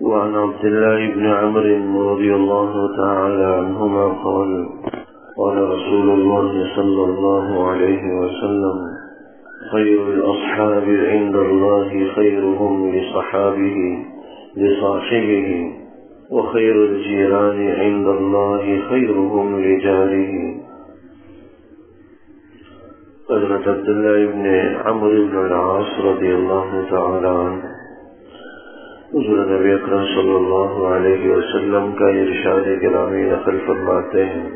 وعن عبد الله بن عمرو رضي الله تعالى عنهما قال قال رسول الله صلى الله عليه وسلم خير الأصحاب عند الله خيرهم لصاحبه وخير الجيران عند الله خيرهم لجاره. حضرت عبداللہ بن عمرو بن العاص رضی اللہ تعالی عنہ حضور نبی اکرم صلی اللہ علیہ وسلم کا ارشاد گرامی نقل فرماتے ہیں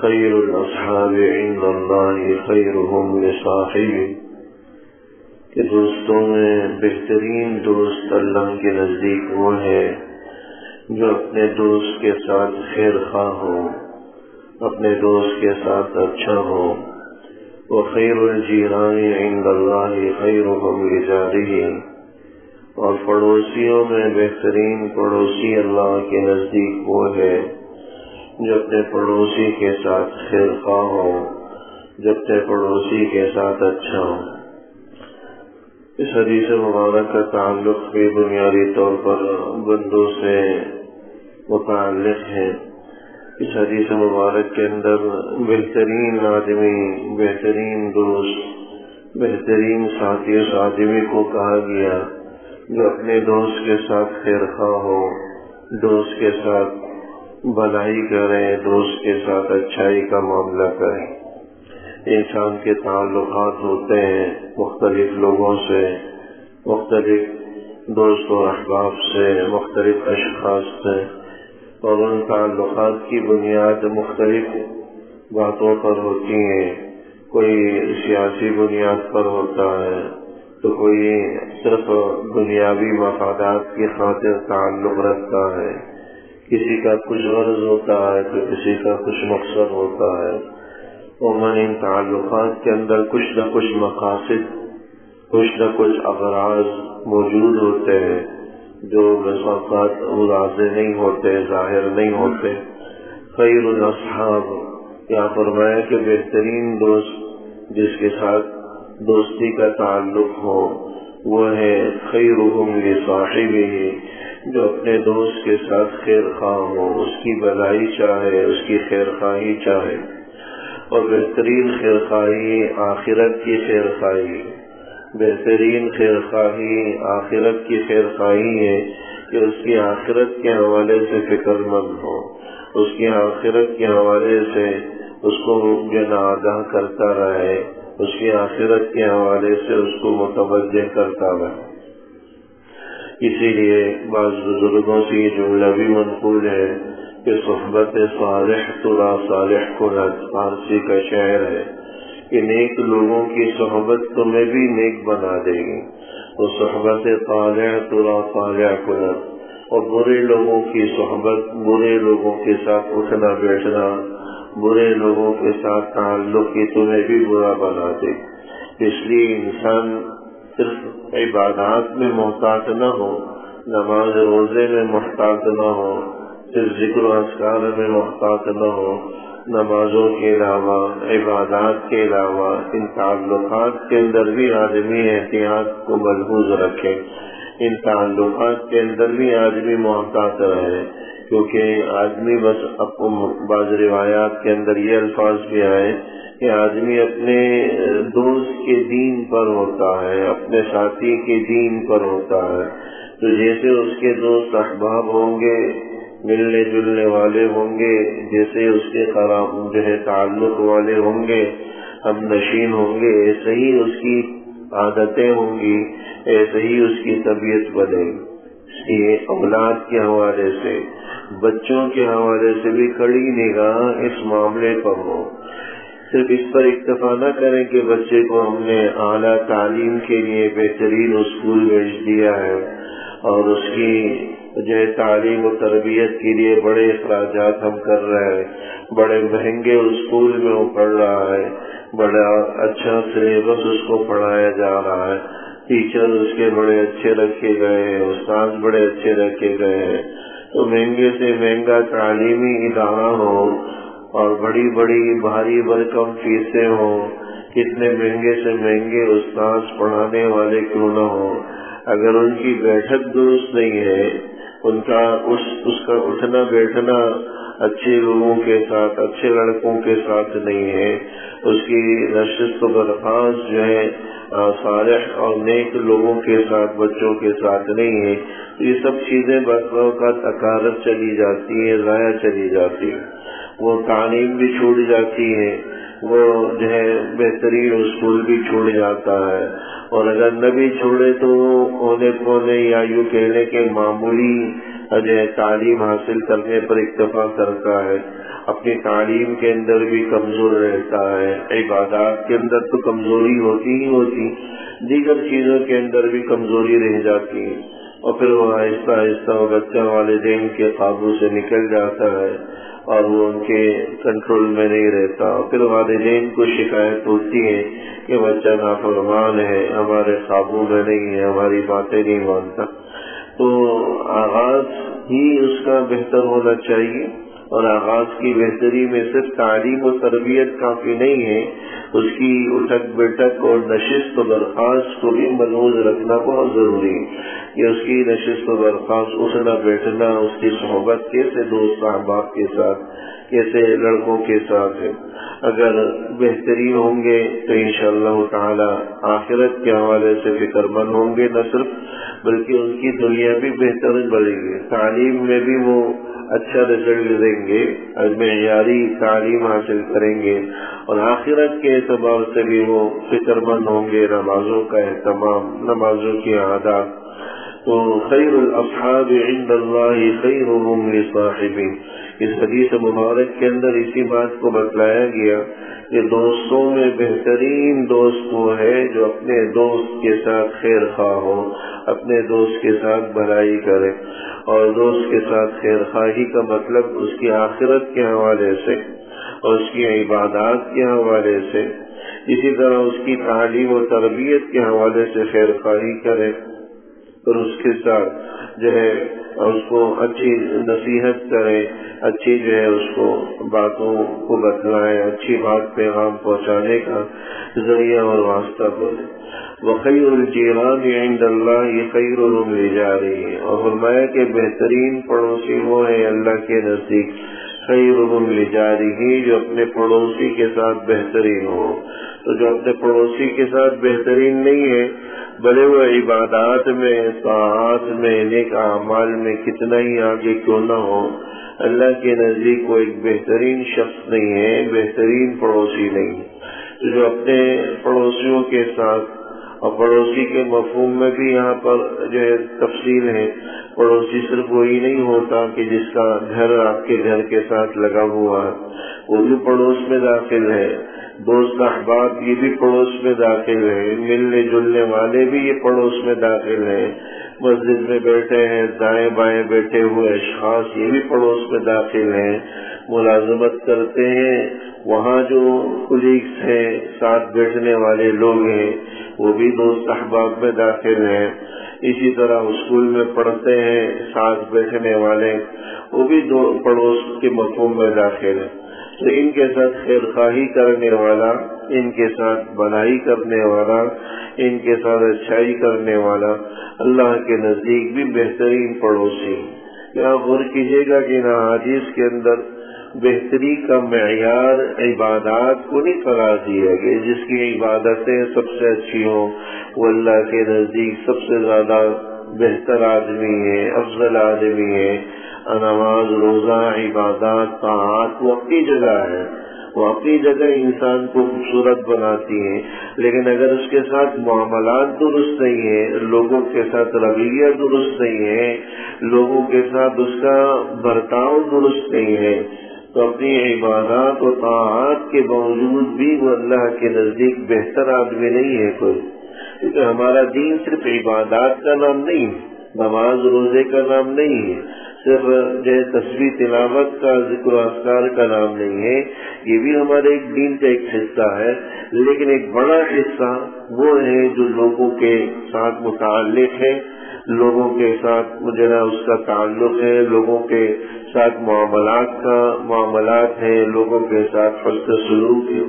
خیر الاصحاب عند اللہ خیرهم لصاحبہ کہ دوستوں میں بہترین دوست اللہ کے نزدیک وہ ہے جو اپنے دوست کے ساتھ خیر خواہ ہو، اپنے دوست کے ساتھ اچھا ہو. وخیر الجیران عند اللہ خیرهم لجارہ اور پڑوسیوں میں بہترین پڑوسی اللہ کے نزدیک وہ ہے جو اپنے پڑوسی کے ساتھ خیر خواہ ہو، جو اپنے پڑوسی کے ساتھ اچھا ہو. اس حدیث مبارک کا تعلق بھی بنیادی طور پر بندوں سے متعلق ہے. اس حدیث مبارک کے اندر بہترین آدمی، بہترین دوست، بہترین ساتھی اس آدمی کو کہا گیا جو اپنے دوست کے ساتھ خیر خواہ ہو، دوست کے ساتھ بھلائی کرے، دوست کے ساتھ اچھائی کا معاملہ کرے. انسان کے تعلقات ہوتے ہیں مختلف لوگوں سے، مختلف دوست و احباب سے، مختلف اشخاص سے، اور ان تعلقات کی بنیاد مختلف باتوں پر ہوتی ہیں. کوئی سیاسی بنیاد پر ہوتا ہے تو کوئی صرف دنیاوی مفادات کی خاطر تعلق رکھتا ہے، کسی کا کچھ غرض ہوتا ہے تو کسی کا کچھ مقصد ہوتا ہے. عموماً ان تعلقات کے اندر کچھ نہ کچھ مقاصد، کچھ نہ کچھ اغراض موجود ہوتے ہیں جو بس اوقات واضح نہیں ہوتے، ظاہر نہیں ہوتے. خیر الاصحاب یہاں فرمایا کہ بہترین دوست جس کے ساتھ دوستی کا تعلق ہو وہ ہے خیرهم لصاحبہ جو اپنے دوست کے ساتھ خیر خواہ ہو، اس کی بھلائی چاہے، اس کی خیر خواہی چاہے. اور بہترین خیر خواہی آخرت کی خیر خواہی، بہترین خیر خواہی آخرت کی خیر خواہی ہے کہ اس کی آخرت کے حوالے سے فکر مند ہو، اس کی آخرت کے حوالے سے اس کو آگاہ کرتا رہے، اس کی آخرت کے حوالے سے اس کو متوجہ کرتا رہے. اسی لیے بعض بزرگوں سے یہ جملہ بھی منقول ہے کہ صحبت صالح ترا صالح کند، فارسی کا شعر ہے کہ نیک لوگوں کی صحبت تمہیں بھی نیک بنا دے گی. وہ صحبت صالح ترا صالح کند، اور برے لوگوں کی صحبت، برے لوگوں کے ساتھ اٹھنا بیٹھنا، برے لوگوں کے ساتھ تعلق کی تمہیں بھی برا بنا دے. اس لیے انسان صرف عبادات میں محتاط نہ ہو، نماز روزے میں محتاط نہ ہو، صرف ذکر و اذکار میں محتاط نہ ہو، نمازوں کے علاوہ، عبادات کے علاوہ ان تعلقات کے اندر بھی آدمی احتیاط کو ملحوظ رکھے، ان تعلقات کے اندر بھی آدمی محتاط رہے. کیونکہ آدمی بس بعض روایات کے اندر یہ الفاظ بھی آئے کہ آدمی اپنے دوست کے دین پر ہوتا ہے، اپنے ساتھی کے دین پر ہوتا ہے. تو جیسے اس کے دوست احباب ہوں گے، ملنے جلنے والے ہوں گے، جیسے اس کے تعلق والے ہوں گے، ہم نشین ہوں گے، ایسے ہی اس کی عادتیں ہوں گی، ایسے ہی اس کی طبیعت بنے گی. اس لیے اولاد کے حوالے سے، بچوں کے حوالے سے بھی کڑی نگاہ اس معاملے پر ہو. صرف اس پر اکتفا نہ کریں کہ بچے کو ہم نے اعلیٰ تعلیم کے لیے بہترین اسکول بھیج دیا ہے اور اس کی تعلیم و تربیت کے لیے بڑے اخراجات ہم کر رہے ہیں، بڑے مہنگے اسکول میں وہ پڑھ رہا ہے، بڑا اچھا سلیبس اس کو پڑھایا جا رہا ہے، ٹیچر اس کے بڑے اچھے رکھے گئے ہیں، استاد بڑے اچھے رکھے گئے ہیں. تو مہنگے سے مہنگا تعلیمی ادارہ ہو اور بڑی بڑی بھاری بھرکم فیسیں ہوں، کتنے مہنگے سے مہنگے استاد پڑھانے والے کیوں نہ ہوں، اگر ان کی بیٹھک درست نہیں ہے، ان کا اس کا اٹھنا بیٹھنا اچھے لوگوں کے ساتھ، اچھے لڑکوں کے ساتھ نہیں ہے، اس کی نشست و برخاست جو ہے صالح اور نیک لوگوں کے ساتھ، بچوں کے ساتھ نہیں ہے، تو یہ سب چیزیں بعض اوقات اکارت چلی جاتی ہیں، ضائع چلی جاتی ہیں، وہ تعلیم بھی چھوٹ جاتی ہے، وہ جو ہے بہترین اصول بھی چھوڑ جاتا ہے، اور اگر نہ بھی چھوڑے تو کونے کونے یا یوں کہنے کے معمولی جو ہے تعلیم حاصل کرنے پر اکتفا کرتا ہے، اپنی تعلیم کے اندر بھی کمزور رہتا ہے، عبادات کے اندر تو کمزوری ہوتی ہی ہوتی، دیگر چیزوں کے اندر بھی کمزوری رہ جاتی ہے، اور پھر وہ آہستہ آہستہ وہ بچہ والدین کے قابو سے نکل جاتا ہے اور وہ ان کے کنٹرول میں نہیں رہتا، پھر والدین کو شکایت ہوتی ہے کہ بچہ نافرمان ہے، ہمارے قابو میں نہیں ہے، ہماری باتیں نہیں مانتا۔ تو آغاز ہی اس کا بہتر ہونا چاہیے، اور آغاز کی بہتری میں صرف تعلیم و تربیت کافی نہیں ہے، اس کی اٹھک بیٹھک اور نشست و برخاست کو بھی ملحوظ رکھنا بہت ضروری ہے کہ اس کی نشست و برخاست، اٹھنا بیٹھنا، اس کی صحبت کیسے دوست احباب کے ساتھ، کیسے لڑکوں کے ساتھ ہے، اگر بہترین ہوں گے تو انشاءاللہ تعالی آخرت کے حوالے سے فکر مند ہوں گے، نہ صرف بلکہ ان کی دنیا بھی بہتر بڑھے گی، تعلیم میں بھی وہ اچھا رزلٹ دیں گے، معیاری تعلیم حاصل کریں گے، اور آخرت کے اعتبار سے بھی وہ فکر مند ہوں گے، نمازوں کا اہتمام، نمازوں کی عادات۔ تو خیر الاصحاب عند اللہ خیرهم لصاحبہ، اس حدیث مبارک کے اندر اسی بات کو بتلایا گیا کہ دوستوں میں بہترین دوست وہ ہے جو اپنے دوست کے ساتھ خیر خواہ ہو، اپنے دوست کے ساتھ بھلائی کرے، اور دوست کے ساتھ خیر خواہی کا مطلب اس کی آخرت کے حوالے سے اور اس کی عبادات کے حوالے سے، اسی طرح اس کی تعلیم و تربیت کے حوالے سے خیر خواہی کرے، اور اس کے ساتھ جو ہے اس کو اچھی نصیحت کرے، اچھی جو ہے اس کو باتوں کو بتلائے، اچھی بات پیغام پہنچانے کا ذریعہ اور واسطہ بولے۔ وَخَيْرُ الْجِيرَانِ عِنْدَ اللَّهِ خَيْرُهُمْ لِجَارِهِ، اور فرمایا کہ بہترین پڑوسی وہ ہے اللہ کے نزدیک خَيْرُهُمْ لِجَارِهِ، جو اپنے پڑوسی کے ساتھ بہترین ہو۔ تو جو اپنے پڑوسی کے ساتھ بہترین نہیں ہے، بھلے وہ عبادات میں، طاعات میں، نیک اعمال میں کتنا ہی آگے کیوں نہ ہو، اللہ کے نزدیک وہ ایک بہترین شخص نہیں ہے، بہترین پڑوسی نہیں۔ تو جو اپنے پڑوسیوں کے ساتھ، اور پڑوسی کے مفہوم میں بھی یہاں پر جو ہے تفصیل ہے، پڑوسی صرف وہی نہیں ہوتا کہ جس کا گھر آپ کے گھر کے ساتھ لگا ہوا ہے، وہ بھی پڑوس میں داخل ہے، دوست احباب یہ بھی پڑوس میں داخل ہے، ملنے جلنے والے بھی یہ پڑوس میں داخل ہیں، مسجد میں بیٹھے ہیں، دائیں بائیں بیٹھے ہوئے اشخاص یہ بھی پڑوس میں داخل ہیں، ملازمت کرتے ہیں وہاں جو کولیگس ہیں، ساتھ بیٹھنے والے لوگ ہیں، وہ بھی دوست احباب میں داخل ہیں، اسی طرح اسکول میں پڑھتے ہیں ساتھ بیٹھنے والے، وہ بھی دو پڑوس کے مفہوم میں داخل ہیں۔ تو ان کے ساتھ خیر خواہی کرنے والا، ان کے ساتھ بھلائی کرنے والا، ان کے ساتھ اچھائی کرنے والا اللہ کے نزدیک بھی بہترین پڑوسی۔ کیا غور کیجیے گا کہ حدیث کے اندر بہتری کا معیار عبادات کو نہیں قرار دیا گیا، جس کی عبادتیں سب سے اچھی ہوں وہ اللہ کے نزدیک سب سے زیادہ بہتر آدمی ہے، افضل آدمی ہے۔ نماز، روزہ، عبادات، طاعات وہ اپنی جگہ ہے، وہ اپنی جگہ انسان کو خوبصورت بناتی ہیں، لیکن اگر اس کے ساتھ معاملات درست نہیں ہیں، لوگوں کے ساتھ رویہ درست نہیں ہے، لوگوں کے ساتھ اس کا برتاؤ درست نہیں ہے، تو اپنی عبادات و طاعات کے باوجود بھی وہ اللہ کے نزدیک بہتر آدمی نہیں ہے کوئی، کیونکہ ہمارا دین صرف عبادات کا نام نہیں، نماز روزے کا نام نہیں ہے، صرف جو تسبیح تلاوت کا، ذکر و اذکار کا نام نہیں ہے، یہ بھی ہمارے ایک دین کا ایک حصہ ہے، لیکن ایک بڑا حصہ وہ ہے جو لوگوں کے ساتھ متعلق ہے، لوگوں کے ساتھ جو اس کا تعلق ہے، لوگوں کے ساتھ معاملات ہیں، لوگوں کے ساتھ حسن سلوک ہے،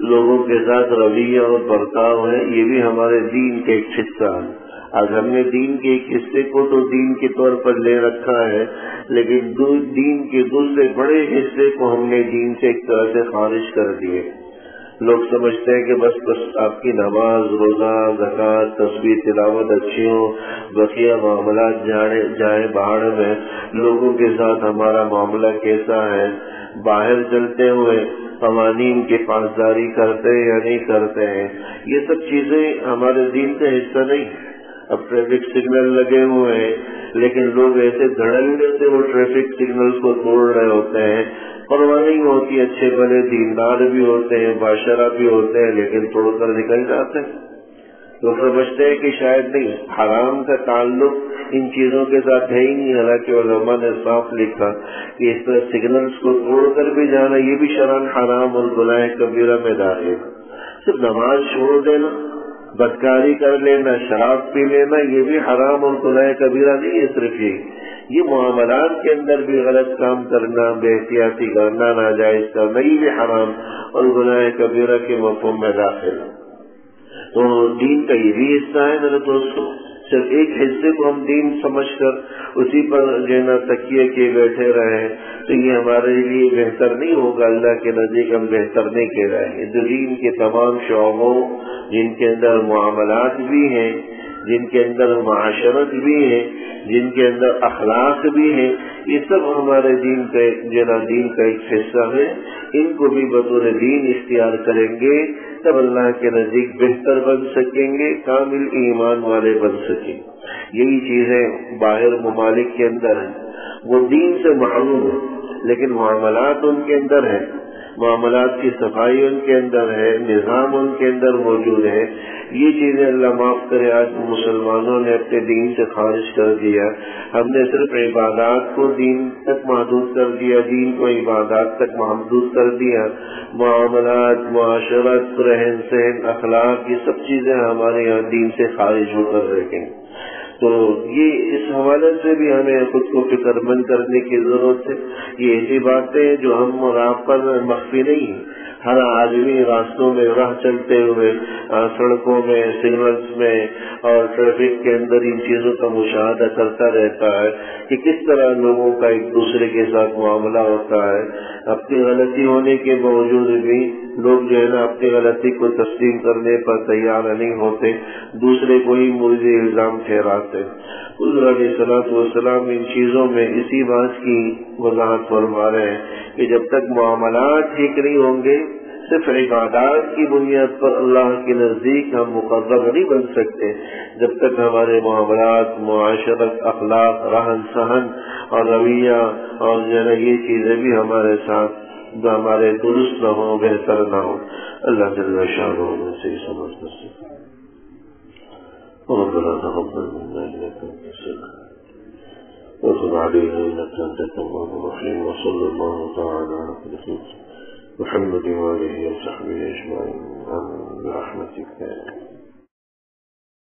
لوگوں کے ساتھ رویہ اور برتاؤ ہے، یہ بھی ہمارے دین کا ایک حصہ ہے۔ آج ہم نے دین کے ایک حصے کو تو دین کے طور پر لے رکھا ہے، لیکن دین کے دوسرے بڑے حصے کو ہم نے دین سے ایک طرح سے خارج کر دیے۔ لوگ سمجھتے ہیں کہ بس آپ کی نماز، روزہ، زکوٰۃ، تسبیح، تلاوت اچھی ہو، بقیہ معاملات جائیں باہر میں، لوگوں کے ساتھ ہمارا معاملہ کیسا ہے، باہر چلتے ہوئے قوانین کی پاسداری کرتے یا نہیں کرتے ہیں، یہ سب چیزیں ہمارے دین کا حصہ نہیں۔ اب ٹریفک سگنل لگے ہوئے ہیں، لیکن لوگ ایسے دھڑلے سے وہ ٹریفک سگنل کو توڑ رہے ہوتے ہیں، پرواہ نہیں ہوتی، اچھے بھلے دیندار بھی ہوتے ہیں، باشرہ بھی ہوتے ہیں، لیکن توڑ کر نکل جاتے ہیں۔ لوگ سمجھتے ہیں کہ شاید نہیں، حرام کا تعلق ان چیزوں کے ساتھ ہے ہی نہیں، حالانکہ علماء نے صاف لکھا کہ اس طرح سگنلز کو توڑ کر بھی جانا یہ بھی شرعاً حرام اور گناہ کبیرہ میں داخل۔ صرف نماز چھوڑ دینا، بدکاری کر لینا، شراب پی لینا، یہ بھی حرام اور گناہ کبیرہ نہیں ہے۔ صرف یہ معاملات کے اندر بھی غلط کام کرنا، بے احتیاطی کرنا، ناجائز کرنا، یہ بھی حرام اور گناہ کبیرہ کے مفہوم میں داخل۔ تو دین کا یہ بھی حصہ ہے میرے دوستوں، صرف ایک حصے کو ہم دین سمجھ کر اسی پر جو ہے نا تکیے کے بیٹھے رہے تو یہ ہمارے لیے بہتر نہیں ہوگا، اللہ کے نزدیک ہم بہتر نہیں کہلائیں گے۔ جو دین کے تمام شعبوں جن کے اندر معاملات بھی ہیں، جن کے اندر معاشرت بھی ہے، جن کے اندر اخلاق بھی ہے، یہ سب ہمارے دین کا ایک حصہ ہے۔ ان کو بھی بطور دین اختیار کریں گے تب اللہ کے نزدیک بہتر بن سکیں گے، کامل ایمان والے بن سکیں۔ یہی چیزیں باہر ممالک کے اندر ہیں، وہ دین سے محروم ہیں لیکن معاملات ان کے اندر ہیں، معاملات کی صفائی ان کے اندر ہے، نظام ان کے اندر موجود ہے۔ یہ چیزیں اللہ معاف کرے آج مسلمانوں نے اپنے دین سے خارج کر دیا۔ ہم نے صرف عبادات کو دین تک محدود کر دیا، دین کو عبادات تک محدود کر دیا، معاملات، معاشرت، رہن سہن، اخلاق، یہ سب چیزیں ہمارے یہاں دین سے خارج ہو کر رہ گئیں۔ تو یہ اس حوالے سے بھی ہمیں خود کو فکر مند کرنے کی ضرورت ہے۔ یہ ایسی باتیں جو ہم اور آپ پر مخفی نہیں ہیں۔ ہر آدمی راستوں میں راہ چلتے ہوئے، سڑکوں میں، سگنلز میں اور ٹریفک کے اندر ان چیزوں کا مشاہدہ کرتا رہتا ہے کہ کس طرح لوگوں کا ایک دوسرے کے ساتھ معاملہ ہوتا ہے۔ اپنی غلطی ہونے کے باوجود بھی لوگ جو ہے نا اپنی غلطی کو تسلیم کرنے پر تیار نہیں ہوتے، دوسرے کو ہی مورد الزام ٹھہراتے۔ حضور علیہ الصلوۃ والسلام ان چیزوں میں اسی بات کی وضاحت فرما رہے ہیں کہ جب تک معاملات ٹھیک نہیں ہوں گے، صرف عبادات کی بنیاد پر اللہ کے نزدیک ہم مقرب نہیں بن سکتے۔ جب تک ہمارے معاملات، معاشرت، اخلاق، رہن سہن اور رویہ اور جو ہے یہ چیزیں بھی ہمارے ساتھ ہمارے درست نہ ہو، بہتر نہ ہو، اللہ جل شانہ ہمیں صحیح سمجھ کر سکے۔ ربنا تقبل منا انك انت السميع وتب علينا انك انت التواب الرحيم، وصلى الله تعالى على سيدنا محمد وآله وصحبه اجمعين برحمتك.